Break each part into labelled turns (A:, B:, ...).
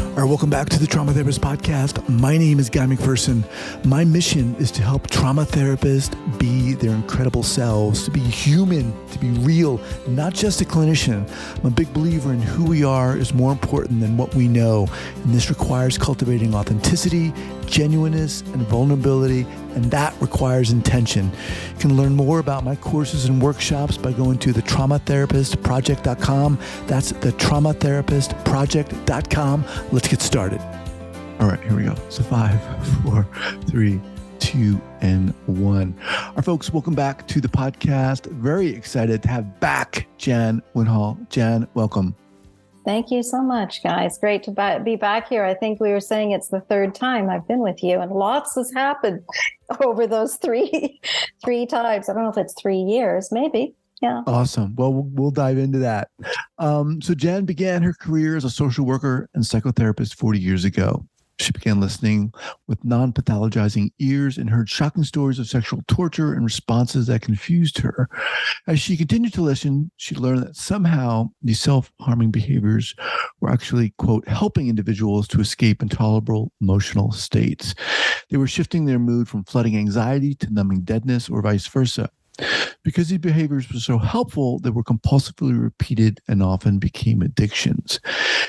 A: All right, welcome back to the Trauma Therapist Podcast. My name is Guy McPherson. My mission is to help trauma therapists be their incredible selves, to be human, to be real, not just a clinician. I'm a big believer in who we are is more important than what we know. And this requires cultivating authenticity, genuineness, and vulnerability, and that requires intention. You can learn more about my courses and workshops by going to thetraumatherapistproject.com. That's thetraumatherapistproject.com. Let's get started. All right, here we go. So 5, 4, 3, 2, and 1. All right, folks, welcome back to the podcast. Very excited to have back Jan Winhall. Jan, welcome.
B: Thank you so much, guys. Great to be back here. I think we were saying it's the third time I've been with you, and lots has happened over those three times. I don't know if it's 3 years, maybe. Yeah.
A: Awesome. Well, we'll dive into that. So Jan began her career as a social worker and psychotherapist 40 years ago. She began listening with non-pathologizing ears and heard shocking stories of sexual torture and responses that confused her. As she continued to listen, she learned that somehow these self-harming behaviors were actually, quote, helping individuals to escape intolerable emotional states. They were shifting their mood from flooding anxiety to numbing deadness or vice versa. Because these behaviors were so helpful, they were compulsively repeated and often became addictions.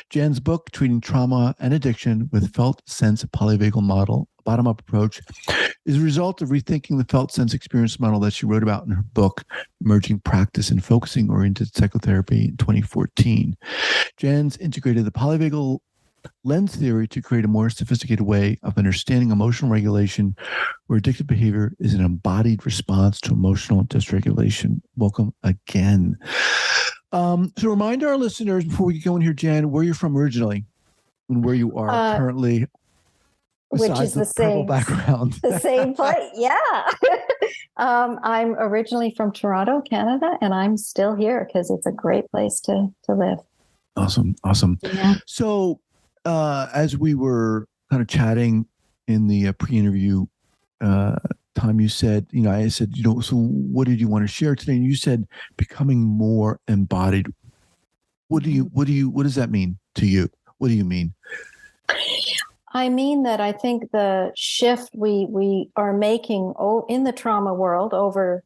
A: Jan's book, Treating Trauma and Addiction with Felt Sense Polyvagal Model, bottom-up approach, is a result of rethinking the felt sense experience model that she wrote about in her book, Merging Practice and Focusing Oriented Psychotherapy in 2014. Jan's integrated the polyvagal lens theory to create a more sophisticated way of understanding emotional regulation, where addictive behavior is an embodied response to emotional dysregulation. Welcome again. So remind our listeners before we get going here, Jan, where you're from originally and where you are currently.
B: Which is the same
A: background.
B: The same place. Yeah. I'm originally from Toronto, Canada, and I'm still here because it's a great place to live.
A: Awesome.
B: Yeah.
A: So as we were kind of chatting in the pre-interview time, you said, I said, so what did you want to share today? And you said becoming more embodied. What does that mean to you? What do you mean?
B: I mean that I think the shift we are making in the trauma world over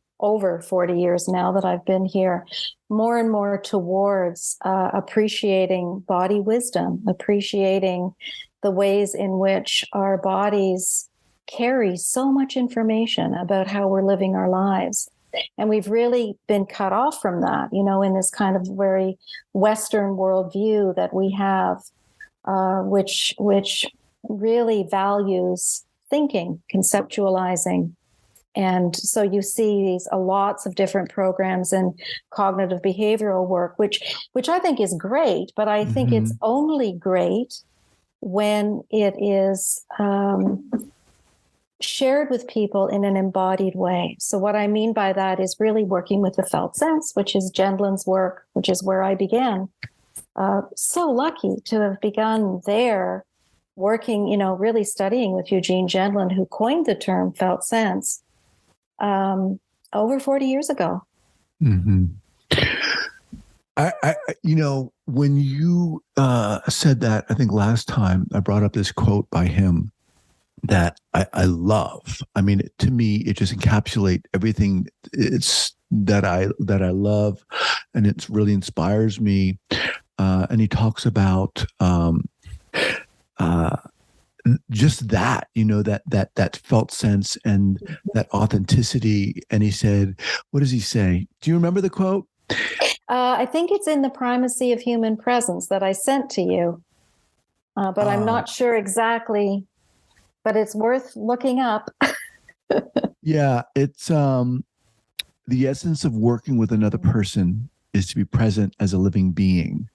B: 40 years now that I've been here, more and more towards appreciating body wisdom, appreciating the ways in which our bodies carry so much information about how we're living our lives. And we've really been cut off from that, in this kind of very Western worldview that we have, which really values thinking, conceptualizing. And so you see these lots of different programs in cognitive behavioral work, which I think is great, but I think it's only great when it is shared with people in an embodied way. So what I mean by that is really working with the felt sense, which is Gendlin's work, which is where I began. So lucky to have begun there, working, really studying with Eugene Gendlin, who coined the term felt sense. Over 40 years ago.
A: Mm-hmm. When you said that, I think last time I brought up this quote by him that I love. I mean, to me, it just encapsulates everything that I love, and it really inspires me. And he talks about just that, that felt sense and that authenticity. And he said, what does he say? Do you remember the quote?
B: I think it's in The Primacy of Human Presence that I sent to you, but I'm not sure exactly, but it's worth looking up.
A: Yeah, it's the essence of working with another person is to be present as a living being.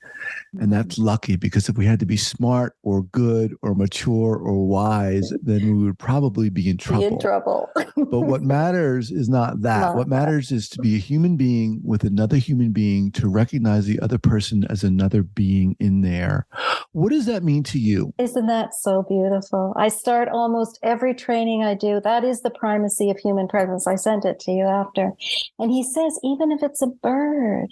A: And that's lucky, because if we had to be smart or good or mature or wise, then we would probably be in trouble.
B: Be in trouble.
A: But what matters is not that. What matters is to be a human being with another human being, to recognize the other person as another being in there. What does that mean to you?
B: Isn't that so beautiful? I start almost every training I do. That is the primacy of human presence. I sent it to you after. And he says, even if it's a bird,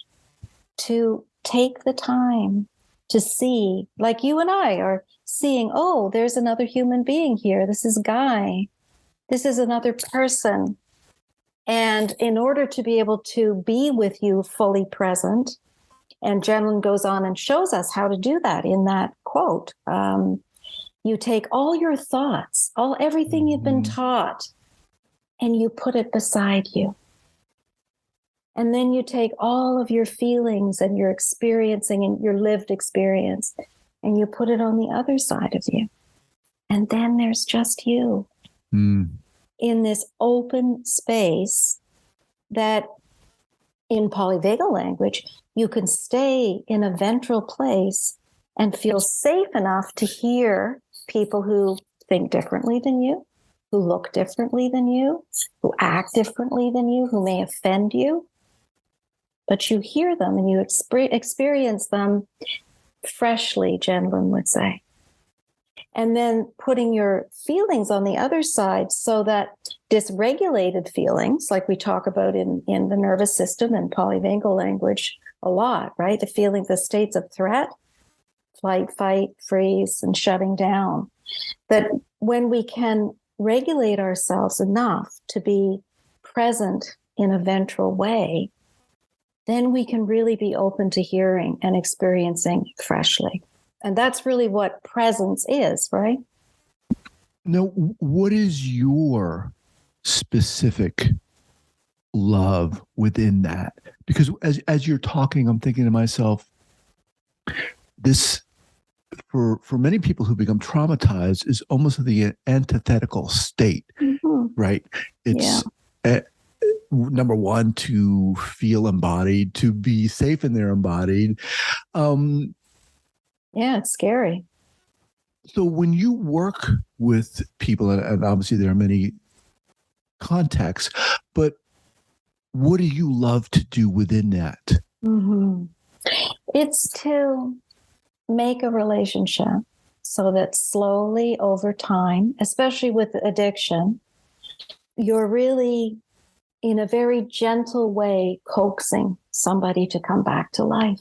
B: to take the time to see, like you and I are seeing, oh, there's another human being here. This is Guy. This is another person. And in order to be able to be with you fully present, and Jenlin goes on and shows us how to do that in that quote. You take all your thoughts, everything you've been taught, and you put it beside you. And then you take all of your feelings and your experiencing and your lived experience, and you put it on the other side of you. And then there's just you in this open space that, in polyvagal language, you can stay in a ventral place and feel safe enough to hear people who think differently than you, who look differently than you, who act differently than you, who may offend you. But you hear them and you experience them freshly, Jenlin would say. And then putting your feelings on the other side, so that dysregulated feelings, like we talk about in the nervous system and polyvagal language a lot, right? The states of threat, flight, fight, freeze, and shutting down. That when we can regulate ourselves enough to be present in a ventral way, then we can really be open to hearing and experiencing freshly. And that's really what presence is, right?
A: Now, what is your specific love within that? Because as you're talking, I'm thinking to myself, this, for many people who become traumatized, is almost the antithetical state, right? It's number one, to feel embodied, to be safe in their embodied.
B: It's scary.
A: So when you work with people, and obviously there are many contexts, but what do you love to do within that?
B: It's to make a relationship so that slowly over time, especially with addiction, you're really, in a very gentle way, coaxing somebody to come back to life.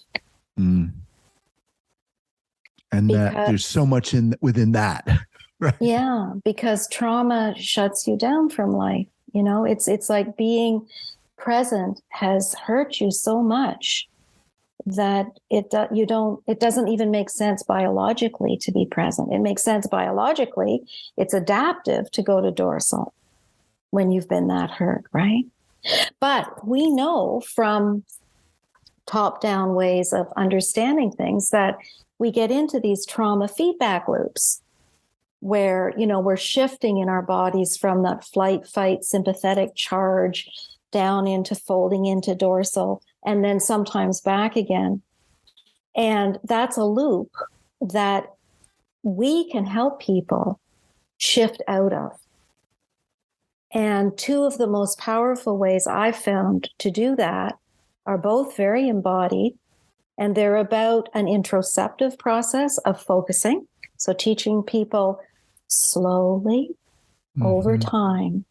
A: And that there's so much within that, right?
B: Yeah, because trauma shuts you down from life. You know, it's like being present has hurt you so much that it doesn't even make sense biologically to be present. It makes sense biologically. It's adaptive to go to dorsal when you've been that hurt, right? But we know from top-down ways of understanding things that we get into these trauma feedback loops where, we're shifting in our bodies from that flight, fight, sympathetic charge down into folding into dorsal, and then sometimes back again. And that's a loop that we can help people shift out of. And two of the most powerful ways I've found to do that are both very embodied, and they're about an introspective process of focusing. So teaching people slowly over time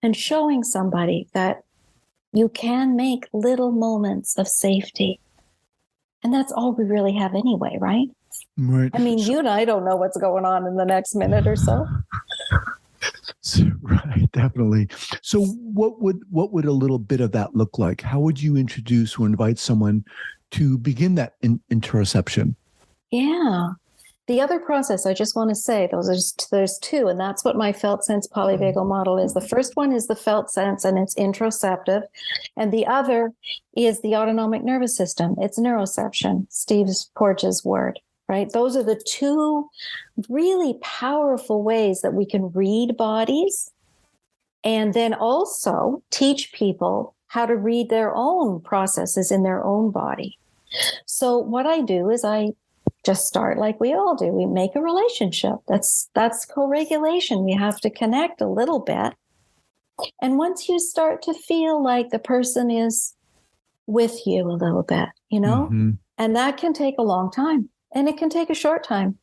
B: and showing somebody that you can make little moments of safety. And that's all we really have anyway, right?
A: Right.
B: I mean, you and I don't know what's going on in the next minute or so.
A: Right, definitely. So what would a little bit of that look like? How would you introduce or invite someone to begin that interoception?
B: Yeah. The other process, I just want to say, there's two, and that's what my felt sense polyvagal model is. The first one is the felt sense, and it's interoceptive. And the other is the autonomic nervous system. It's neuroception, Steve Porges' word, right? Those are the two really powerful ways that we can read bodies and then also teach people how to read their own processes in their own body. So what I do is I just start like we all do. We make a relationship. That's co-regulation. We have to connect a little bit. And once you start to feel like the person is with you a little bit, and that can take a long time and it can take a short time.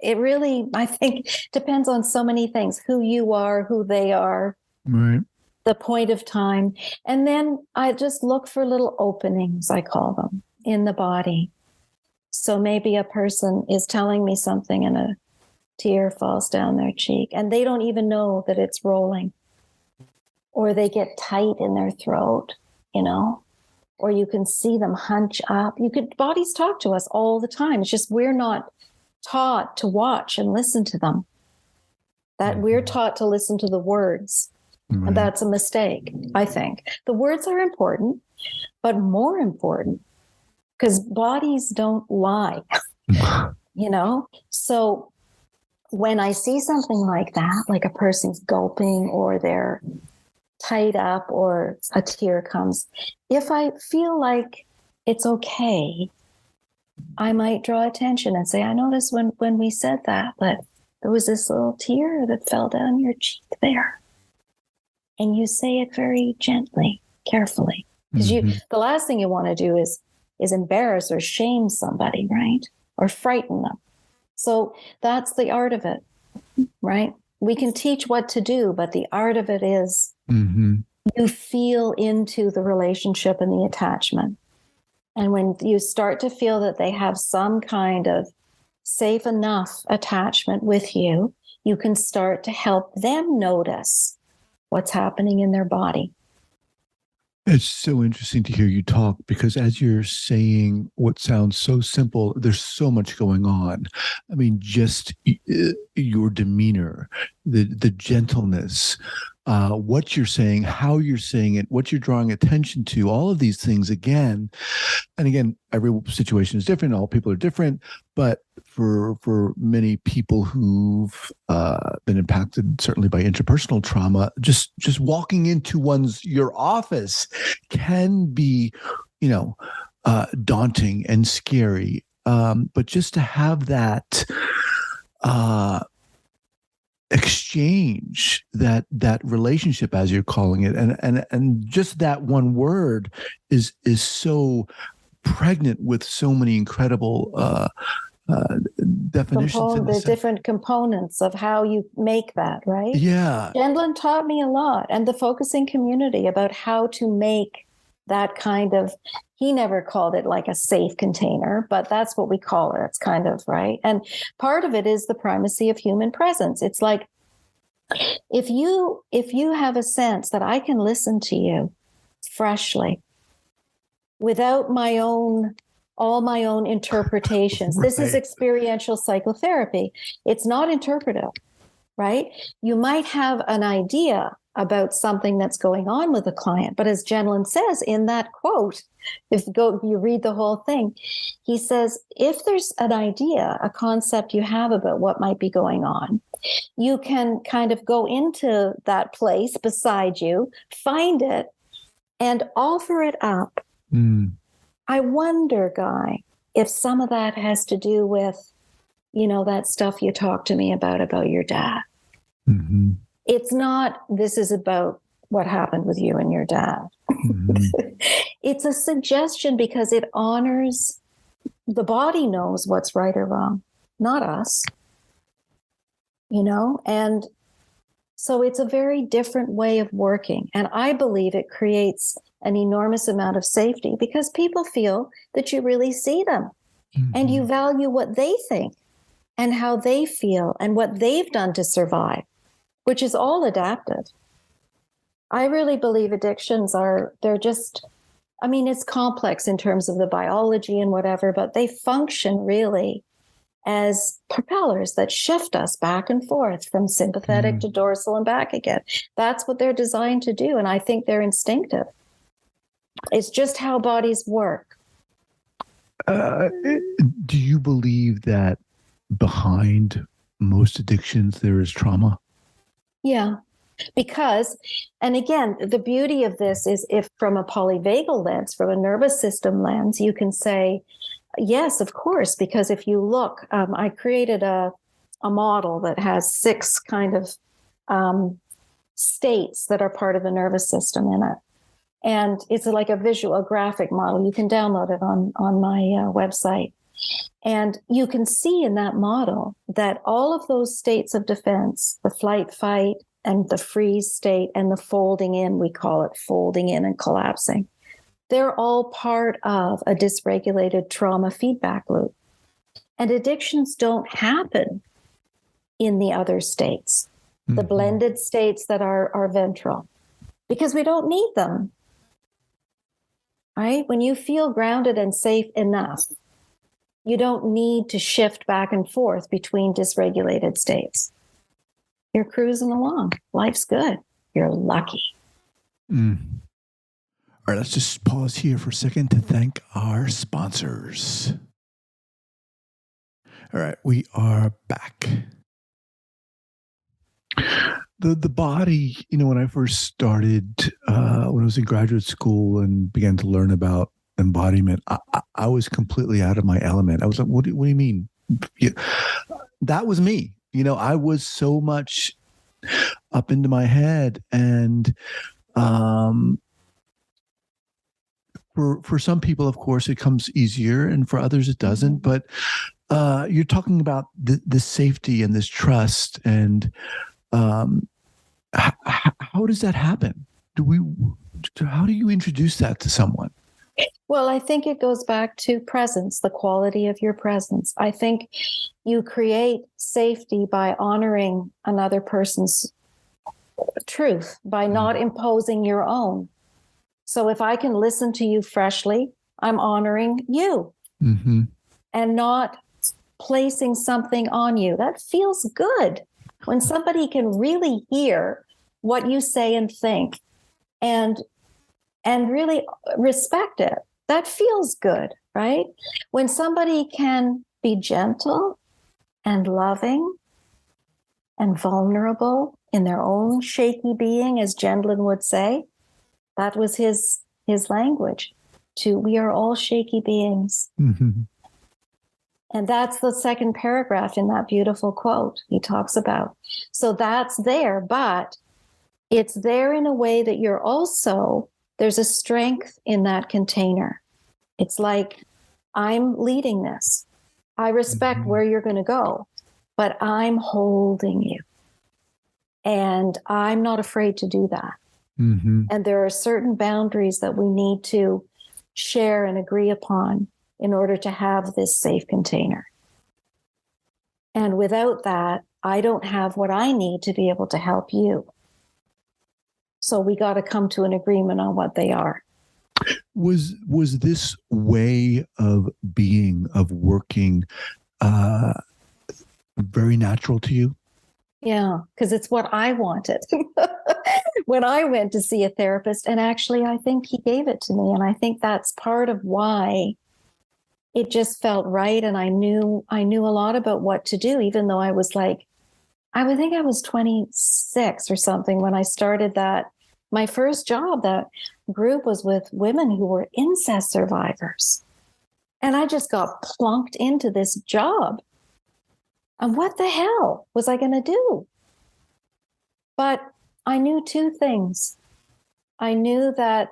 B: It really, I think, depends on so many things, who you are, who they are,
A: right,
B: the point of time. And then I just look for little openings, I call them, in the body. So maybe a person is telling me something and a tear falls down their cheek and they don't even know that it's rolling. Or they get tight in their throat, or you can see them hunch up. Bodies talk to us all the time. It's just we're not taught to watch and listen to them. That we're taught to listen to the words.
A: right.
B: And that's a mistake, I think. The words are important, but more important, because bodies don't lie, So when I see something like that, like a person's gulping or they're tied up or a tear comes, if I feel like it's okay, I might draw attention and say, I noticed when we said that, but there was this little tear that fell down your cheek there. And you say it very gently, carefully. Because the last thing you want to do is embarrass or shame somebody, right? Or frighten them. So that's the art of it, right? We can teach what to do, but the art of it is you feel into the relationship and the attachment. And when you start to feel that they have some kind of safe enough attachment with you, you can start to help them notice what's happening in their body.
A: It's so interesting to hear you talk, because as you're saying what sounds so simple, there's so much going on. I mean, just your demeanor, the gentleness, what you're saying, how you're saying it, what you're drawing attention to, all of these things again. And again, every situation is different. All people are different. But for many people who've been impacted, certainly by interpersonal trauma, just walking into your office can be, daunting and scary. But just to have that exchange, that relationship, as you're calling it, and just that one word is so pregnant with so many incredible definitions.
B: The different components of how you make that, right?
A: Yeah.
B: Gendlin taught me a lot, and the focusing community, about how to make that kind of, he never called it like a safe container, but that's what we call it. It's kind of, right? And part of it is the primacy of human presence. It's like, if you have a sense that I can listen to you freshly without all my own interpretations.
A: Right.
B: This is experiential psychotherapy. It's not interpretive, right? You might have an idea about something that's going on with a client, but as Gendlin says in that quote, if you read the whole thing, he says, if there's an idea, a concept you have about what might be going on, you can kind of go into that place beside you, find it, and offer it up. I wonder, Guy, if some of that has to do with, that stuff you talked to me about your dad.
A: Mm-hmm.
B: It's not, this is about what happened with you and your dad. It's a suggestion because it honors, the body knows what's right or wrong, not us, and so it's a very different way of working. And I believe it creates an enormous amount of safety because people feel that you really see them and you value what they think and how they feel and what they've done to survive, which is all adaptive. I really believe addictions it's complex in terms of the biology and whatever, but they function really as propellers that shift us back and forth from sympathetic to dorsal and back again. That's what they're designed to do. And I think they're instinctive. It's just how bodies work.
A: Do you believe that behind most addictions there is trauma?
B: Yeah. Because, and again, the beauty of this is if from a polyvagal lens, from a nervous system lens, you can say, yes, of course, because if you look, I created a model that has 6 kind of states that are part of the nervous system in it. And it's like a visual, a graphic model. You can download it on my website. And you can see in that model that all of those states of defense, the flight, fight, and the freeze state, and the folding in, we call it folding in and collapsing, they're all part of a dysregulated trauma feedback loop. And addictions don't happen in the other states, the blended states that are ventral, because we don't need them. Right? When you feel grounded and safe enough, you don't need to shift back and forth between dysregulated states. You're cruising along. Life's good. You're lucky.
A: All right, let's just pause here for a second to thank our sponsors. All right, we are back. The body, when I first started, when I was in graduate school and began to learn about embodiment, I was completely out of my element. I was like, what do you mean? That was me. I was so much up into my head. And for some people, of course, it comes easier, and for others it doesn't. But you're talking about the safety and this trust, and how does that happen? How do you introduce that to someone?
B: Well, I think it goes back to presence, the quality of your presence. I think you create safety by honoring another person's truth, by not imposing your own. So if I can listen to you freshly, I'm honoring you and not placing something on you. That feels good when somebody can really hear what you say and think and really respect it. That feels good, right? When somebody can be gentle and loving and vulnerable in their own shaky being, as Gendlin would say, that was his language. We are all shaky beings. And that's the second paragraph in that beautiful quote he talks about. So that's there, but it's there in a way that there's a strength in that container. It's like, I'm leading this. I respect where you're going to go, but I'm holding you. And I'm not afraid to do that. And there are certain boundaries that we need to share and agree upon in order to have this safe container. And without that, I don't have what I need to be able to help you. So we got to come to an agreement on what they are.
A: Was this way of being, of working, very natural to you?
B: Yeah, because it's what I wanted when I went to see a therapist. And actually, I think he gave it to me. And I think that's part of why it just felt right. And I knew a lot about what to do, even though I was like, I would think I was 26 or something when I started that. My first job, that group was with women who were incest survivors. And I just got plunked into this job. And what the hell was I going to do? But I knew 2 things. I knew that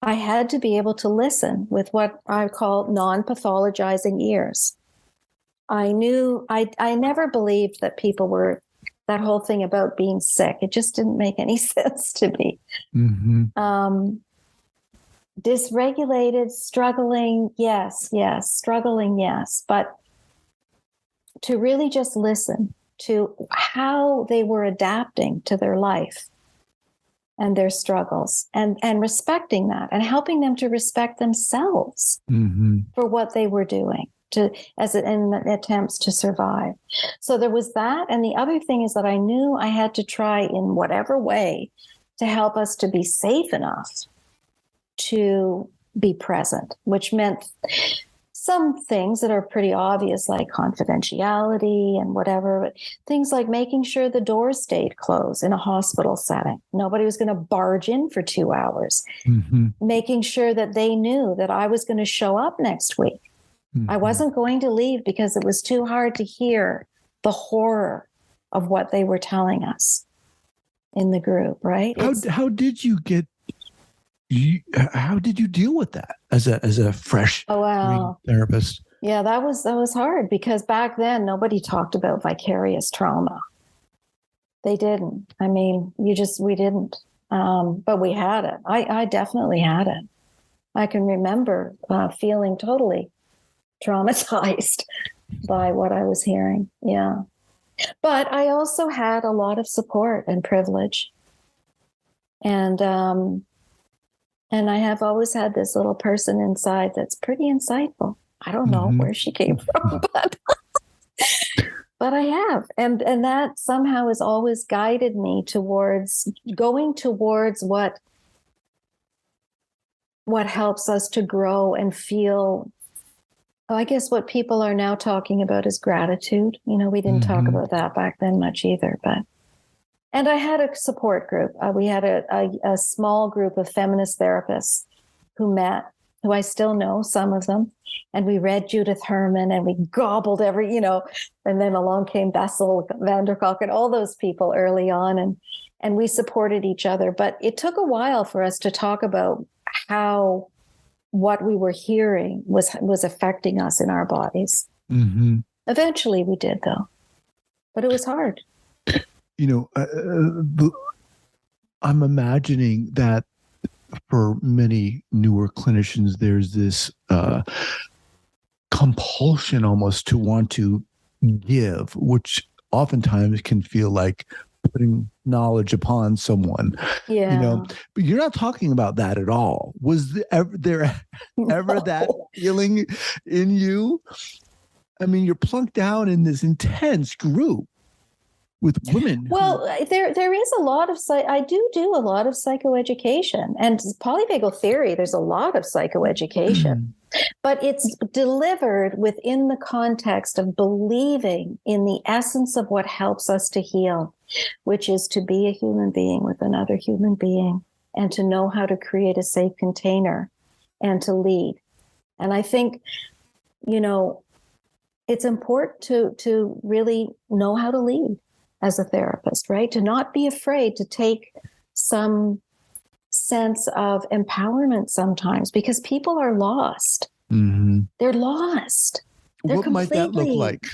B: I had to be able to listen with what I call non-pathologizing ears. I knew I never believed that people were, that whole thing about being sick. It just didn't make any sense to me. Dysregulated, struggling, yes. Struggling, yes. But to really just listen to how they were adapting to their life and their struggles, and respecting that, and helping them to respect themselves for what they were doing in attempts to survive. So there was that. And the other thing is that I knew I had to try in whatever way to help us to be safe enough to be present, which meant some things that are pretty obvious, like confidentiality and whatever, but things like making sure the doors stayed closed in a hospital setting. Nobody was going to barge in for 2 hours.
A: Mm-hmm.
B: Making sure that they knew that I was going to show up next week.
A: Mm-hmm.
B: I wasn't going to leave because it was too hard to hear the horror of what they were telling us in the group, right?
A: How did you deal with that as a fresh therapist?
B: Yeah, that was hard because back then nobody talked about vicarious trauma. They didn't. I mean, we didn't. But we had it. I definitely had it. I can remember feeling totally traumatized by what I was hearing. Yeah. But I also had a lot of support and privilege. And I have always had this little person inside that's pretty insightful. I don't know where she came from, but I have. And that somehow has always guided me towards going towards what helps us to grow and feel, I guess what people are now talking about is gratitude. We didn't talk about that back then much either, and I had a support group. We had a small group of feminist therapists who met, who I still know, some of them. And we read Judith Herman and we gobbled and then along came Bessel van der Kolk and all those people early on. And we supported each other. But it took a while for us to talk about how what we were hearing was affecting us in our bodies. Mm-hmm. Eventually we did, though. But it was hard.
A: I'm imagining that for many newer clinicians, there's this compulsion almost to want to give, which oftentimes can feel like putting knowledge upon someone.
B: Yeah.
A: But you're not talking about that at all. Was there ever that feeling in you? I mean, you're plunked down in this intense group with women.
B: Well, there is a lot of I do a lot of psychoeducation and polyvagal theory. There's a lot of psychoeducation, but it's delivered within the context of believing in the essence of what helps us to heal, which is to be a human being with another human being and to know how to create a safe container and to lead. And I think, it's important to really know how to lead as a therapist, right? To not be afraid to take some sense of empowerment sometimes because people are lost. Mm-hmm. They're lost.
A: What might that look like?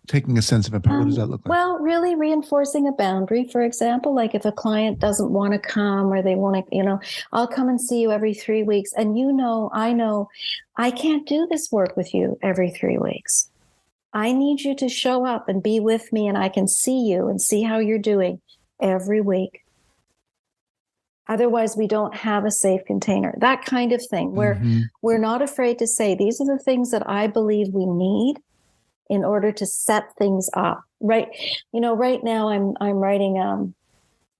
A: Taking a sense of empowerment, what does that look like?
B: Well, really reinforcing a boundary, for example, like if a client doesn't want to come or they want to, I'll come and see you every 3 weeks. And I know I can't do this work with you every 3 weeks. I need you to show up and be with me and I can see you and see how you're doing every week. Otherwise, we don't have a safe container, that kind of thing, where we're not afraid to say, these are the things that I believe we need in order to set things up. Right. Right now I'm writing,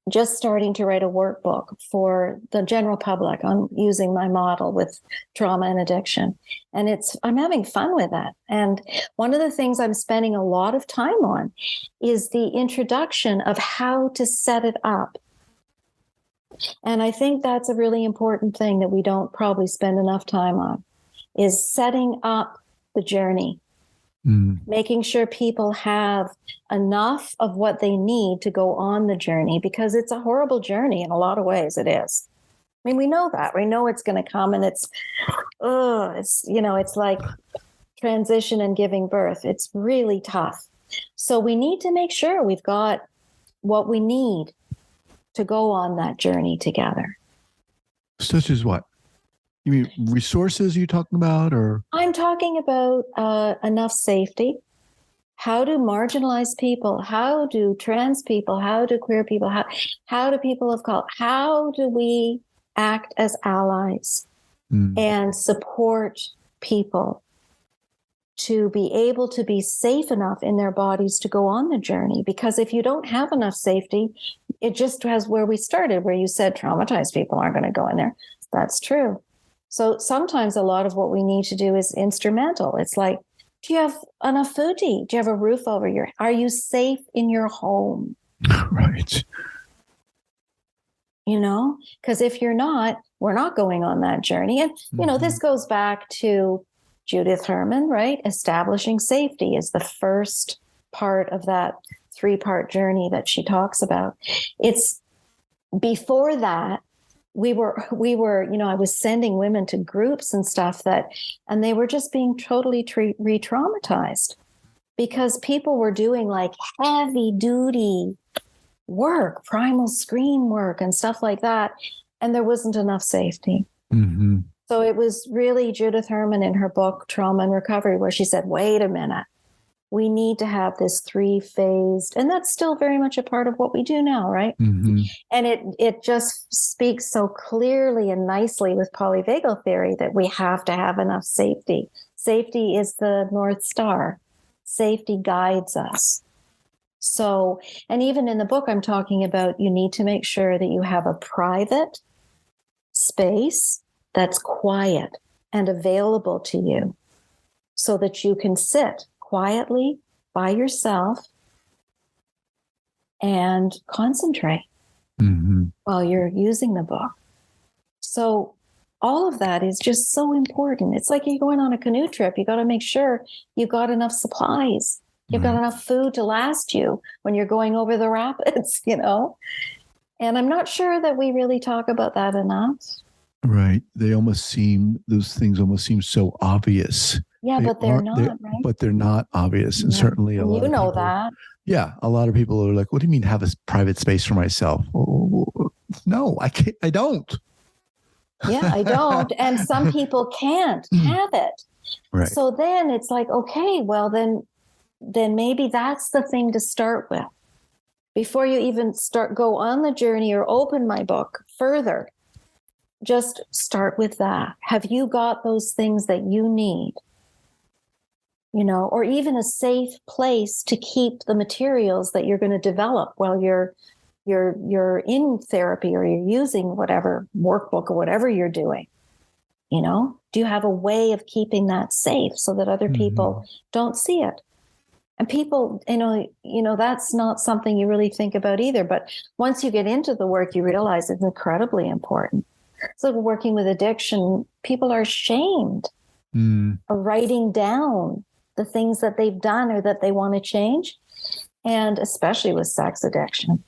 B: just starting to write a workbook for the general public on using my model with trauma and addiction. And I'm having fun with that. And one of the things I'm spending a lot of time on is the introduction of how to set it up. And I think that's a really important thing that we don't probably spend enough time on, is setting up the journey. Making sure people have enough of what they need to go on the journey, because it's a horrible journey in a lot of ways. It is. I mean, we know that. We know it's going to come, and it's like transition and giving birth. It's really tough. So we need to make sure we've got what we need to go on that journey together.
A: Such as what? You mean resources you're talking about, or? I'm
B: talking about enough safety. How do marginalized people, how do trans people, how do queer people, how do people of color, how do we act as allies and support people to be able to be safe enough in their bodies to go on the journey? Because if you don't have enough safety, it just has where we started, where you said traumatized people aren't going to go in there. That's true. So sometimes a lot of what we need to do is instrumental. It's like, do you have enough food to eat? Do you have a roof over your head? Are you safe in your home?
A: Right.
B: You know, because if you're not, we're not going on that journey. And, you know, this goes back to Judith Herman, right? Establishing safety is the first part of that 3-part journey that she talks about. It's before that, we were, you know, I was sending women to groups and stuff and they were just being totally re-traumatized because people were doing like heavy duty work, primal scream work and stuff like that. And there wasn't enough safety.
A: Mm-hmm.
B: So it was really Judith Herman in her book, Trauma and Recovery, where she said, wait a minute, we need to have this 3-phased, and that's still very much a part of what we do now, right?
A: Mm-hmm.
B: And it just speaks so clearly and nicely with polyvagal theory that we have to have enough safety. Safety is the North Star. Safety guides us. So, and even in the book, I'm talking about you need to make sure that you have a private space that's quiet and available to you so that you can sit quietly by yourself and concentrate while you're using the book. So all of that is just so important. It's like you're going on a canoe trip. You got to make sure you've got enough supplies. You've got enough food to last you when you're going over the rapids, you know? And I'm not sure that we really talk about that enough.
A: Right. Those things almost seem so obvious.
B: Yeah, but they're not, right?
A: But they're not obvious. And certainly a lot of people.
B: That.
A: Yeah. A lot of people are like, what do you mean have a private space for myself? No, I can't. I don't.
B: Yeah, I don't. And some people can't have it.
A: Right.
B: So then it's like, okay, well, then maybe that's the thing to start with. Before you even go on the journey or open my book further, just start with that. Have you got those things that you need? You know, or even a safe place to keep the materials that you're going to develop while you're in therapy or you're using whatever workbook or whatever you're doing. You know, do you have a way of keeping that safe so that other people don't see it? And people, you know, that's not something you really think about either. But once you get into the work, you realize it's incredibly important. So working with addiction, people are ashamed of writing down the things that they've done or that they want to change. And especially with sex addiction.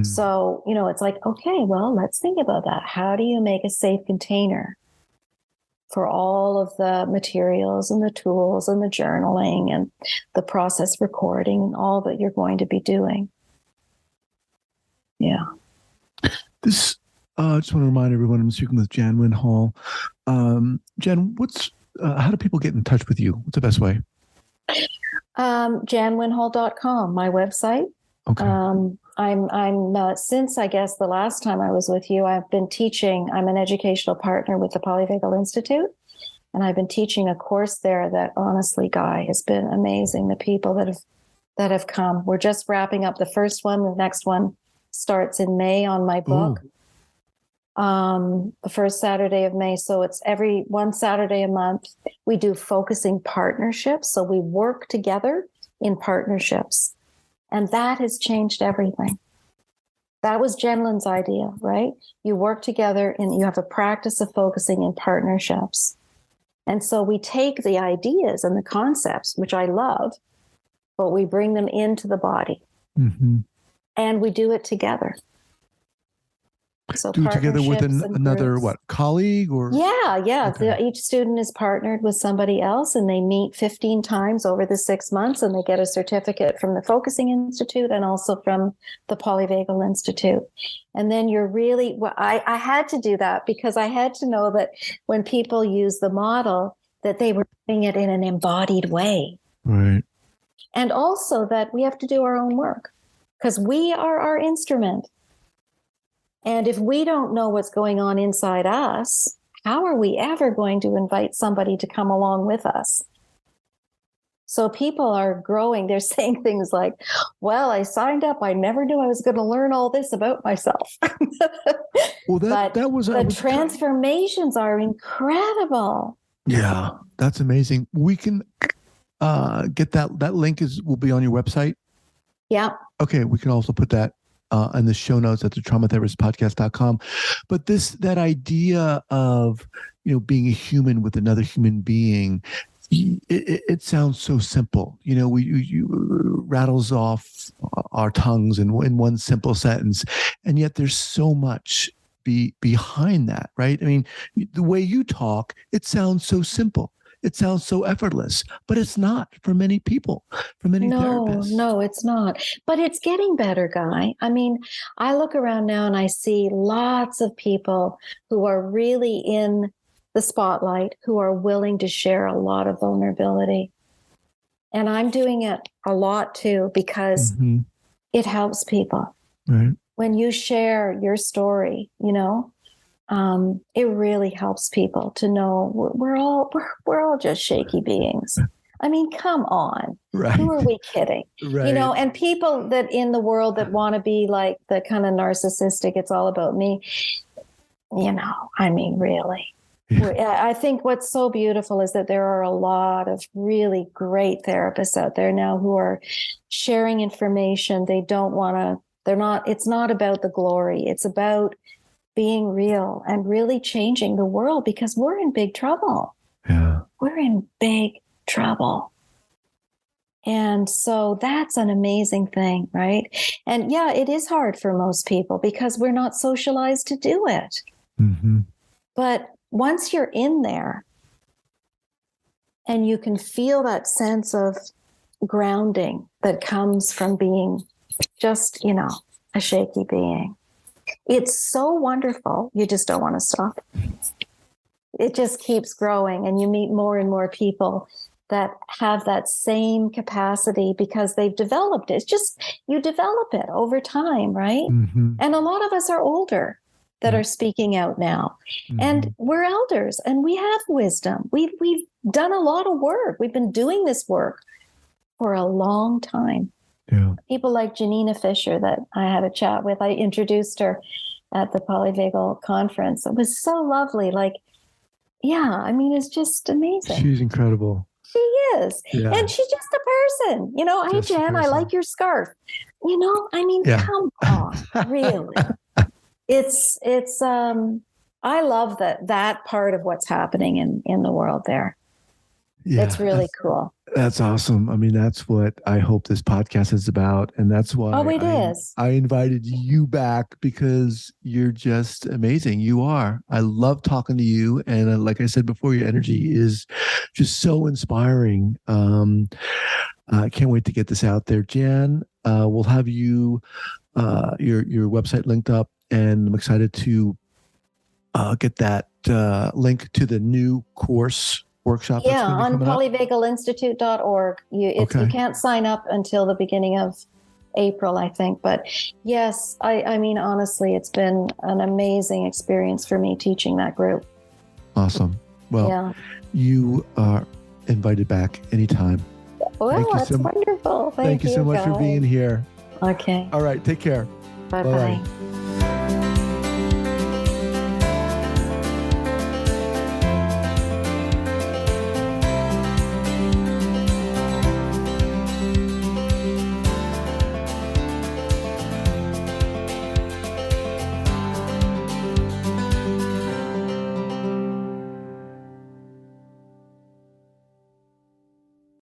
B: So, you know, it's like, okay, well, let's think about that. How do you make a safe container for all of the materials and the tools and the journaling and the process recording and all that you're going to be doing? Yeah.
A: This, I just want to remind everyone, I'm speaking with Jan Winhall. Jan, how do people get in touch with you? What's the best way?
B: janwinhall.com, my website.
A: Okay.
B: I'm since I guess the last time I was with you, I've been teaching. I'm an educational partner with the Polyvagal Institute, and I've been teaching a course there that honestly, Guy, has been amazing. The people that have come. We're just wrapping up the first one. The next one starts in May on my book. The first Saturday of May. So it's every one Saturday a month. We do focusing partnerships. So we work together in partnerships. And that has changed everything. That was Jenlyn's idea, right? You work together and you have a practice of focusing in partnerships. And so we take the ideas and the concepts, which I love, but we bring them into the body. And we do it together. So
A: do it together with another
B: groups.
A: Colleague or?
B: Yeah.
A: Okay.
B: Each student is partnered with somebody else, and they meet 15 times over the 6 months, and they get a certificate from the Focusing Institute and also from the Polyvagal Institute. And then you're really, I had to do that because I had to know that when people use the model, that they were doing it in an embodied way.
A: Right.
B: And also that we have to do our own work because we are our instrument. And if we don't know what's going on inside us, how are we ever going to invite somebody to come along with us? So people are growing. They're saying things like, well, I signed up. I never knew I was going to learn all this about myself.
A: Well,
B: but
A: that was
B: the transformations are incredible.
A: Yeah, that's amazing. We can get that link will be on your website.
B: Yeah.
A: Okay, we can also put that in the show notes at the traumatherapistpodcast.com. But that idea of, being a human with another human being, it sounds so simple. We rattles off our tongues in one simple sentence, and yet there's so much behind that, right? I mean, the way you talk, it sounds so simple. It sounds so effortless, but it's not for many people, for many therapists.
B: No, it's not. But it's getting better, Guy. I mean, I look around now and I see lots of people who are really in the spotlight, who are willing to share a lot of vulnerability. And I'm doing it a lot too, because it helps people.
A: Right.
B: When you share your story, it really helps people to know we're all just shaky beings. I mean, come on.
A: Right.
B: Who are we kidding?
A: Right.
B: And people that in the world that want to be like the kind of narcissistic, it's all about me. I mean, really. Yeah. I think what's so beautiful is that there are a lot of really great therapists out there now who are sharing information. They don't want to, it's not about the glory. It's about being real and really changing the world, because we're in big trouble.
A: Yeah.
B: We're in big trouble. And so that's an amazing thing, right? And yeah, it is hard for most people because we're not socialized to do it.
A: Mm-hmm.
B: But once you're in there and you can feel that sense of grounding that comes from being just, a shaky being, it's so wonderful. You just don't want to stop. It just keeps growing, and you meet more and more people that have that same capacity because they've developed it. It's just, you develop it over time, right?
A: Mm-hmm.
B: And a lot of us are older that are speaking out now. Mm-hmm. And we're elders and we have wisdom. We've done a lot of work. We've been doing this work for a long time.
A: Yeah. People
B: like Janina Fisher that I had a chat with, I introduced her at the Polyvagal conference. It was so lovely. It's just amazing.
A: She's incredible.
B: She is. Yeah. And she's just a person. Hey, Jan, I like your scarf. Come on, really. It's I love that part of what's happening in the world there. Yeah, it's really cool.
A: That's awesome. I mean, that's what I hope this podcast is about. And that's why I invited you back, because you're just amazing. You are. I love talking to you. And like I said before, your energy is just so inspiring. I can't wait to get this out there. Jan, we'll have you, your website linked up, and I'm excited to get that link to the new course workshop.
B: Yeah, on polyvagalinstitute.org. You can't sign up until the beginning of April, I think. But yes, I mean, honestly, it's been an amazing experience for me teaching that group.
A: Awesome. Well, you are invited back anytime.
B: Well, that's wonderful. Thank you
A: so much for being here.
B: Okay.
A: All right. Take care.
B: Bye-bye.